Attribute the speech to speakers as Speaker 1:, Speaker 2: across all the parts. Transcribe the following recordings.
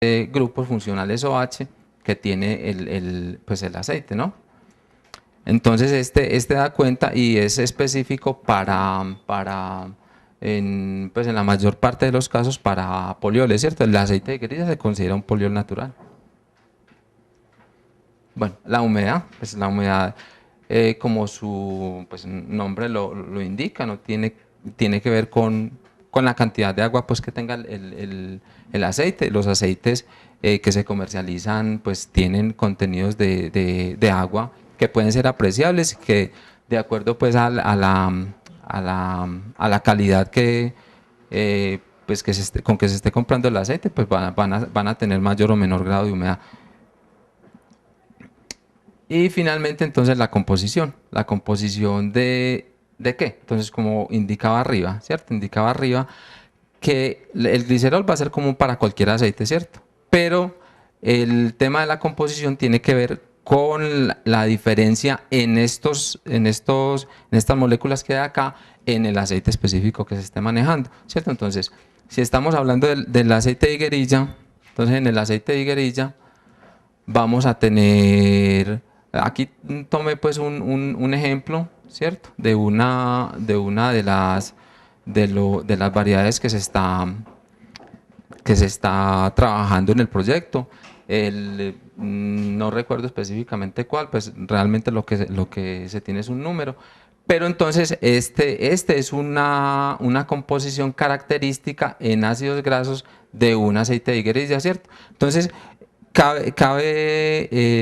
Speaker 1: grupos funcionales OH que tiene pues el aceite, ¿no? Entonces este da cuenta y es específico pues en la mayor parte de los casos para polioles, ¿cierto? El aceite de grilla se considera un poliol natural. Bueno, la humedad, pues la humedad, como su pues, nombre lo indica, no tiene que ver con la cantidad de agua pues, que tenga el aceite. Los aceites que se comercializan pues tienen contenidos de agua que pueden ser apreciables, que de acuerdo pues a la calidad pues con que se esté comprando el aceite, pues van a tener mayor o menor grado de humedad. Y finalmente entonces la composición ¿de qué? Entonces como indicaba arriba, ¿cierto? Indicaba arriba que el glicerol va a ser común para cualquier aceite, ¿cierto? Pero el tema de la composición tiene que ver con la diferencia en estas moléculas que hay acá en el aceite específico que se esté manejando, ¿cierto? Entonces, si estamos hablando del aceite de higuerilla, entonces en el aceite de higuerilla vamos a tener, aquí tomé pues un ejemplo, ¿cierto? De las variedades que se está trabajando en el proyecto. No recuerdo específicamente cuál, pues realmente lo que se tiene es un número. Pero entonces este es una composición característica en ácidos grasos de un aceite de higuerilla, ¿cierto? Entonces,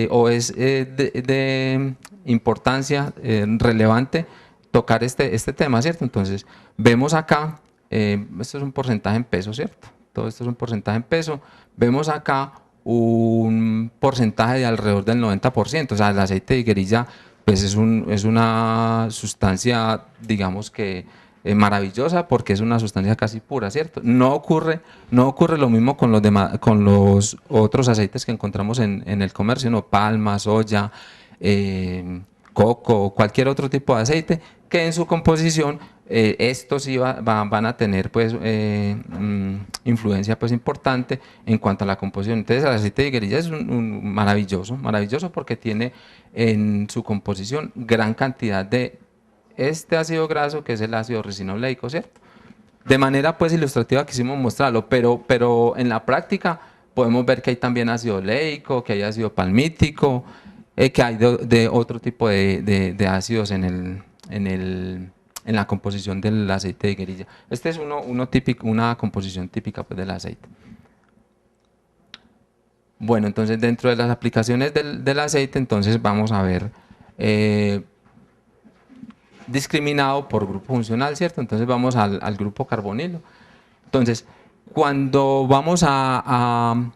Speaker 1: o es de importancia relevante tocar este tema, ¿cierto? Entonces, vemos acá, esto es un porcentaje en peso, ¿cierto? Todo esto es un porcentaje en peso. Vemos acá un porcentaje de alrededor del 90%, o sea, el aceite de higuerilla pues es una sustancia, digamos que maravillosa porque es una sustancia casi pura, ¿cierto? No ocurre lo mismo con los otros aceites que encontramos en el comercio, ¿no? Palma, soya, coco, cualquier otro tipo de aceite que en su composición estos sí van a tener pues influencia pues importante en cuanto a la composición. Entonces el aceite de higuerilla es maravilloso porque tiene en su composición gran cantidad de este ácido graso que es el ácido resinoleico, ¿cierto? De manera pues ilustrativa quisimos mostrarlo, pero en la práctica podemos ver que hay también ácido oleico, que hay ácido palmítico, que hay de otro tipo de ácidos en la composición del aceite de higuerilla. Este es una composición típica pues, del aceite. Bueno, entonces dentro de las aplicaciones del aceite, entonces vamos a ver discriminado por grupo funcional, ¿cierto? Entonces vamos al grupo carbonilo. Entonces, cuando vamos a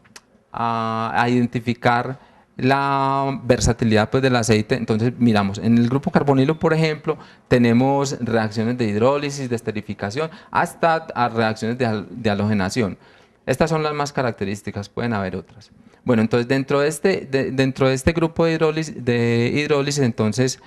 Speaker 1: identificar la versatilidad pues, del aceite, entonces miramos, en el grupo carbonilo, por ejemplo, tenemos reacciones de hidrólisis, de esterificación, hasta a reacciones de halogenación. Estas son las más características, pueden haber otras. Bueno, entonces dentro de este grupo de hidrólisis entonces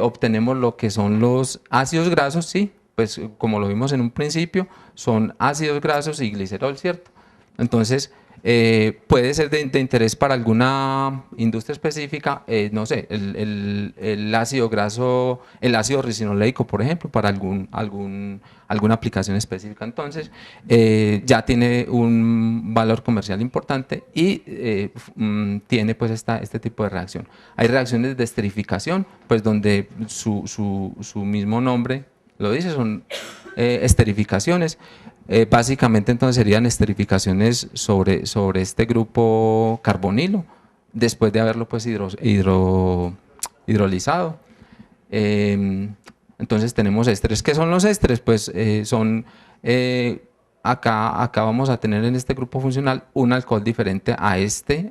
Speaker 1: obtenemos lo que son los ácidos grasos, sí, pues como lo vimos en un principio, son ácidos grasos y glicerol, ¿cierto? Entonces, puede ser de interés para alguna industria específica, no sé, el ácido graso, el ácido ricinoleico, por ejemplo, para alguna aplicación específica. Entonces, ya tiene un valor comercial importante y tiene pues este tipo de reacción. Hay reacciones de esterificación, pues donde su mismo nombre lo dice, son esterificaciones. Básicamente entonces serían esterificaciones sobre este grupo carbonilo, después de haberlo pues hidrolizado. Entonces tenemos ésteres. ¿Qué son los ésteres? Pues son, acá vamos a tener en este grupo funcional un alcohol diferente a este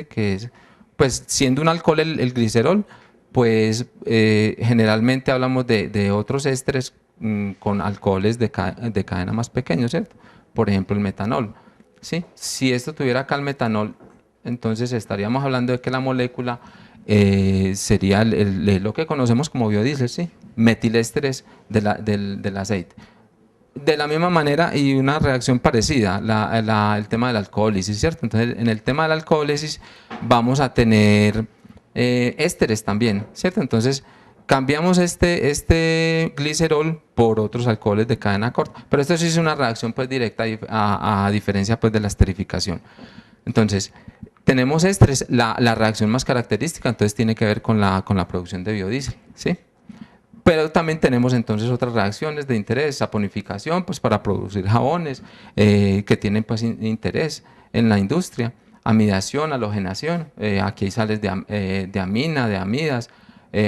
Speaker 1: que es, pues siendo un alcohol el glicerol, pues generalmente hablamos de otros ésteres con alcoholes de cadena más pequeños, ¿cierto? Por ejemplo, el metanol. ¿Sí? Si esto tuviera acá el metanol, entonces estaríamos hablando de que la molécula sería lo que conocemos como biodiesel, ¿sí? Metilésteres del aceite. De la misma manera y una reacción parecida, el tema de la alcohólisis, ¿cierto? Entonces, en el tema de la alcohólisis vamos a tener ésteres también, ¿cierto? Entonces, cambiamos este glicerol por otros alcoholes de cadena corta, pero esto sí es una reacción pues directa a diferencia pues de la esterificación. Entonces, tenemos ésteres, la reacción más característica entonces tiene que ver con la producción de biodiesel, ¿sí? Pero también tenemos entonces otras reacciones de interés, saponificación, pues para producir jabones que tienen pues interés en la industria, amidación, halogenación, aquí hay sales de amina, de amidas,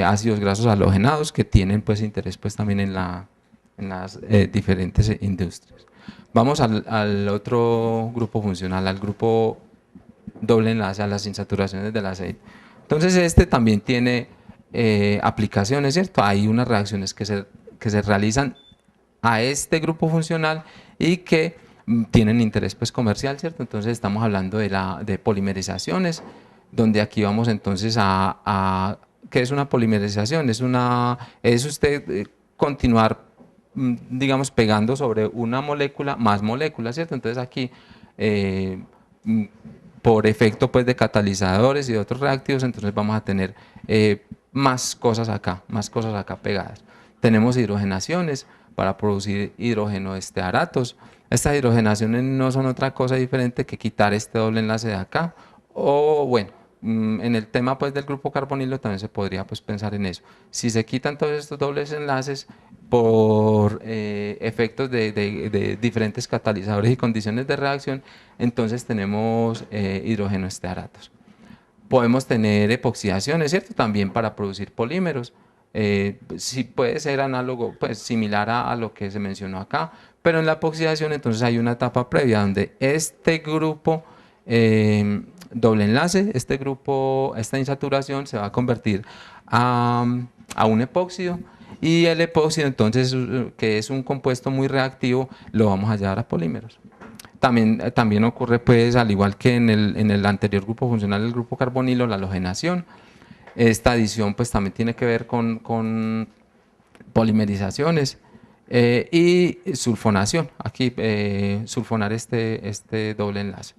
Speaker 1: ácidos grasos halogenados que tienen pues interés pues también en las diferentes industrias. Vamos al otro grupo funcional, al grupo doble enlace a las insaturaciones del aceite. Entonces este también tiene aplicaciones, ¿cierto? Hay unas reacciones que se realizan a este grupo funcional y que tienen interés pues comercial, ¿cierto? Entonces estamos hablando de polimerizaciones, donde aquí vamos entonces ¿qué es una polimerización? Es usted continuar, digamos, pegando sobre una molécula más moléculas, ¿cierto? Entonces aquí por efecto pues de catalizadores y de otros reactivos, entonces vamos a tener más cosas acá pegadas. Tenemos hidrogenaciones para producir hidrógeno estearatos. Estas hidrogenaciones no son otra cosa diferente que quitar este doble enlace de acá. O bueno, en el tema pues del grupo carbonilo también se podría pues pensar en eso. Si se quitan todos estos dobles enlaces por efectos de diferentes catalizadores y condiciones de reacción, entonces tenemos hidrógeno estearatos. Podemos tener epoxidaciones, ¿cierto? También para producir polímeros. Sí puede ser análogo, pues similar a lo que se mencionó acá, pero en la epoxidación entonces hay una etapa previa donde este grupo doble enlace, esta insaturación se va a convertir a un epóxido y el epóxido entonces, que es un compuesto muy reactivo, lo vamos a llevar a polímeros. También ocurre, pues, al igual que en el anterior grupo funcional, el grupo carbonilo, la halogenación. Esta adición, pues, también tiene que ver con polimerizaciones y sulfonación. Aquí, sulfonar este doble enlace.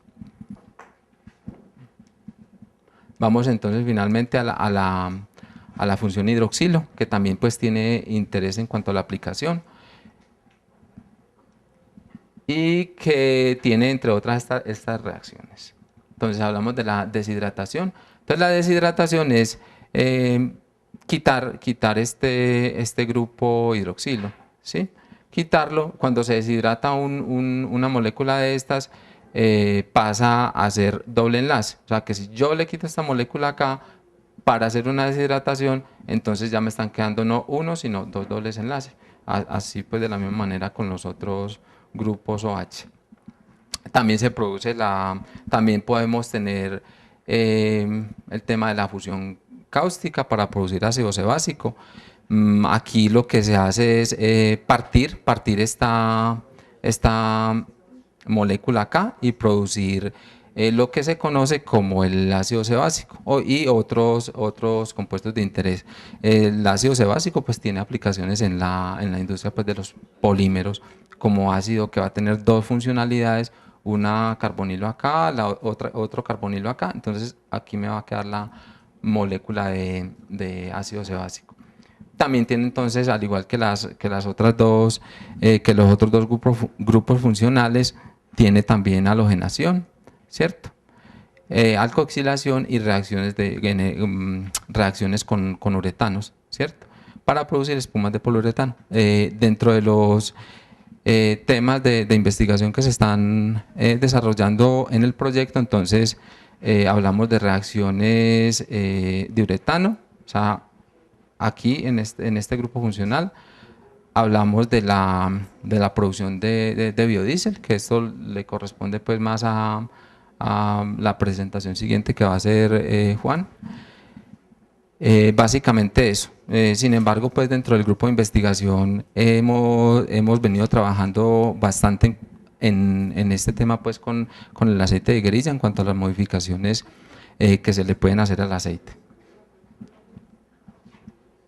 Speaker 1: Vamos entonces finalmente a la función hidroxilo, que también, pues, tiene interés en cuanto a la aplicación y que tiene entre otras estas reacciones. Entonces hablamos de la deshidratación. Entonces la deshidratación es quitar este grupo hidroxilo, ¿sí? Quitarlo, cuando se deshidrata una molécula de estas, pasa a ser doble enlace. O sea que si yo le quito esta molécula acá para hacer una deshidratación, entonces ya me están quedando no uno, sino dos dobles enlaces. Así pues de la misma manera con los otros grupos OH. También se produce también podemos tener el tema de la fusión cáustica para producir ácido sebácico. Aquí lo que se hace es partir esta molécula acá y producir lo que se conoce como el ácido sebácico y otros compuestos de interés. El ácido sebácico pues tiene aplicaciones en la industria pues, de los polímeros como ácido que va a tener dos funcionalidades, una carbonilo acá, otro carbonilo acá, entonces aquí me va a quedar la molécula de ácido sebácico. También tiene entonces, al igual que las otras dos, que los otros dos grupos funcionales, tiene también halogenación, ¿cierto? Alcoxilación y reacciones con uretanos, ¿cierto? Para producir espumas de poliuretano. Dentro de los temas de investigación que se están desarrollando en el proyecto, entonces hablamos de reacciones de uretano, o sea, aquí en este grupo funcional hablamos de la producción de biodiesel, que esto le corresponde pues más a la presentación siguiente que va a hacer Juan. Básicamente eso. Sin embargo, pues dentro del grupo de investigación hemos venido trabajando bastante en este tema pues con el aceite de guerrilla en cuanto a las modificaciones que se le pueden hacer al aceite.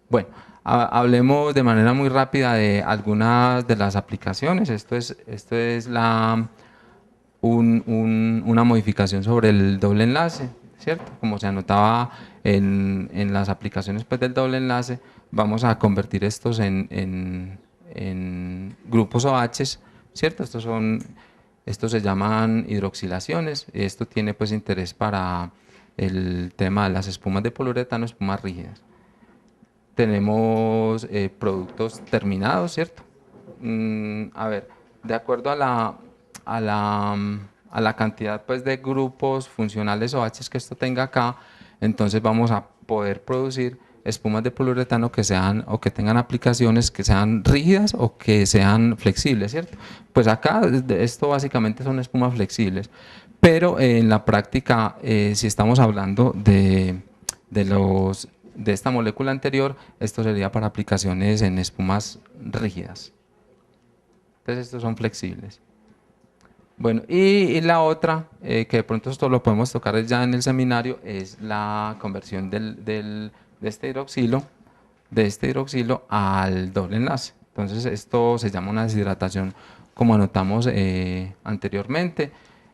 Speaker 1: Bueno, Hablemos de manera muy rápida de algunas de las aplicaciones. Esto es una modificación sobre el doble enlace, ¿cierto? Como se anotaba en las aplicaciones pues, del doble enlace, vamos a convertir estos en grupos OH, ¿cierto? Estos se llaman hidroxilaciones. Esto tiene pues interés para el tema de las espumas de poliuretano, espumas rígidas. Tenemos productos terminados, ¿cierto? A ver, de acuerdo a la cantidad pues, de grupos funcionales OH que esto tenga acá, entonces vamos a poder producir espumas de poliuretano que sean o que tengan aplicaciones que sean rígidas o que sean flexibles, ¿cierto? Pues acá esto básicamente son espumas flexibles, pero en la práctica, si estamos hablando de esta molécula anterior, esto sería para aplicaciones en espumas rígidas. Entonces estos son flexibles. Bueno, y la otra, que de pronto esto lo podemos tocar ya en el seminario, es la conversión de este hidroxilo al doble enlace. Entonces esto se llama una deshidratación, como anotamos anteriormente,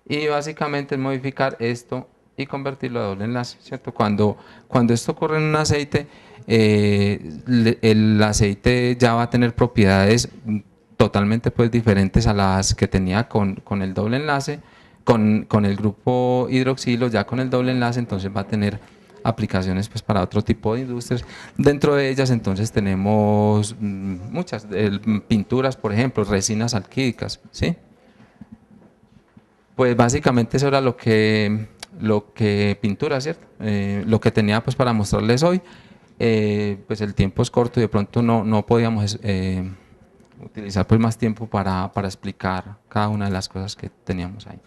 Speaker 1: y básicamente es modificar esto y convertirlo a doble enlace, ¿cierto? Cuando esto ocurre en un aceite, el aceite ya va a tener propiedades totalmente pues diferentes a las que tenía con el doble enlace, con el grupo hidroxilo, ya con el doble enlace, entonces va a tener aplicaciones pues para otro tipo de industrias. Dentro de ellas entonces tenemos muchas, pinturas por ejemplo, resinas alquídicas, ¿sí? Pues básicamente eso era lo que pintura, ¿cierto? Lo que tenía pues para mostrarles hoy. Pues el tiempo es corto y de pronto no podíamos utilizar pues más tiempo para explicar cada una de las cosas que teníamos ahí.